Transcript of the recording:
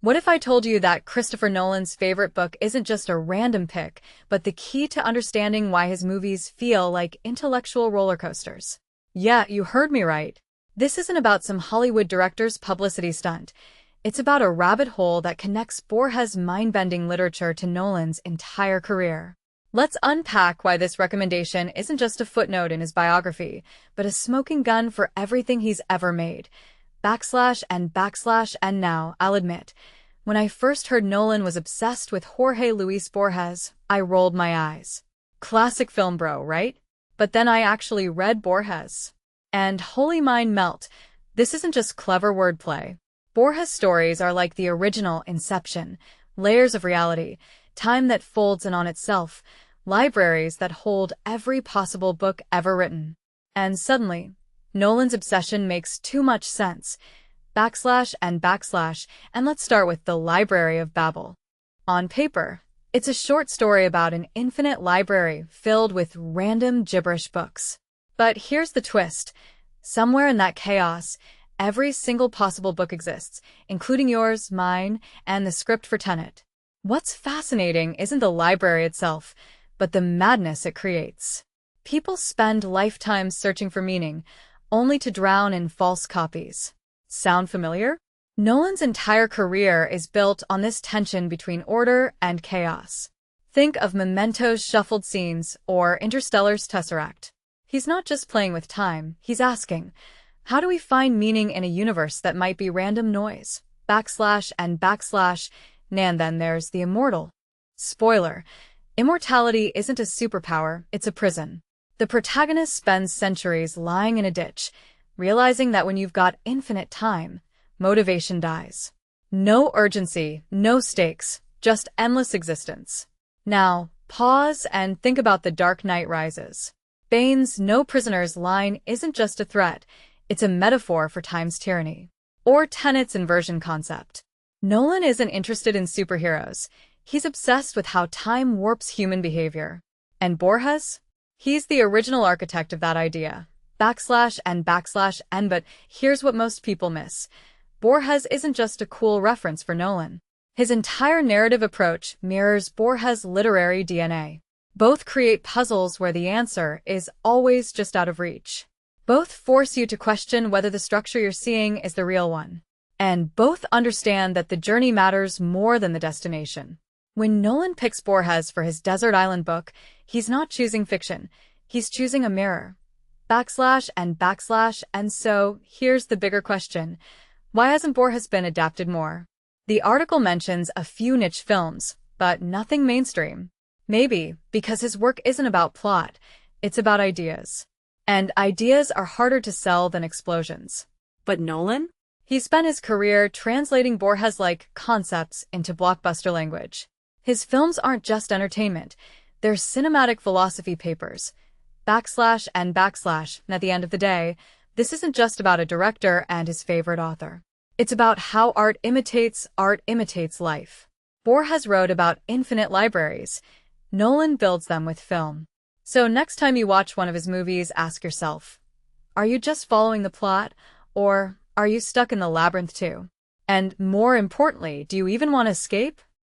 What if I told you that Christopher Nolan's favorite book isn't just a random pick, but the key to understanding why his movies feel like intellectual roller coasters? Yeah, you heard me right. This isn't about some Hollywood director's publicity stunt. It's about a rabbit hole that connects Borges' mind-bending literature to Nolan's entire career. Let's unpack why this recommendation isn't just a footnote in his biography, but a smoking gun for everything he's ever made. And now, I'll admit, when I first heard Nolan was obsessed with Jorge Luis Borges, I rolled my eyes. Classic film bro, right? But then I actually read Borges. And holy mind melt, this isn't just clever wordplay. Borges' stories are like the original Inception, layers of reality, time that folds in on itself, libraries that hold every possible book ever written. And suddenly, Nolan's obsession makes too much sense. And let's start with the Library of Babel. On paper, it's a short story about an infinite library filled with random gibberish books. But here's the twist. Somewhere in that chaos, every single possible book exists, including yours, mine, and the script for Tenet. What's fascinating isn't the library itself, but the madness it creates. People spend lifetimes searching for meaning, only to drown in false copies. Sound familiar? Nolan's entire career is built on this tension between order and chaos. Think of Memento's shuffled scenes or Interstellar's Tesseract. He's not just playing with time, he's asking, how do we find meaning in a universe that might be random noise? And then there's the Immortal. Spoiler, immortality isn't a superpower, it's a prison. The protagonist spends centuries lying in a ditch, realizing that when you've got infinite time, motivation dies. No urgency, no stakes, just endless existence. Now, pause and think about The Dark Knight Rises. Bane's "no prisoners" line isn't just a threat, it's a metaphor for time's tyranny. Or Tenet's inversion concept. Nolan isn't interested in superheroes. He's obsessed with how time warps human behavior. And Borges? He's the original architect of that idea. But here's what most people miss. Borges isn't just a cool reference for Nolan. His entire narrative approach mirrors Borges' literary DNA. Both create puzzles where the answer is always just out of reach. Both force you to question whether the structure you're seeing is the real one. And both understand that the journey matters more than the destination. When Nolan picks Borges for his Desert Island book, he's not choosing fiction. He's choosing a mirror. And so, here's the bigger question. Why hasn't Borges been adapted more? The article mentions a few niche films, but nothing mainstream. Maybe because his work isn't about plot, it's about ideas. And ideas are harder to sell than explosions. But Nolan? He spent his career translating Borges-like concepts into blockbuster language. His films aren't just entertainment, they're cinematic philosophy papers. And at the end of the day, this isn't just about a director and his favorite author. It's about how art imitates life. Borges wrote about infinite libraries. Nolan builds them with film. So next time you watch one of his movies, ask yourself, are you just following the plot, or are you stuck in the labyrinth too? And more importantly, do you even want to escape?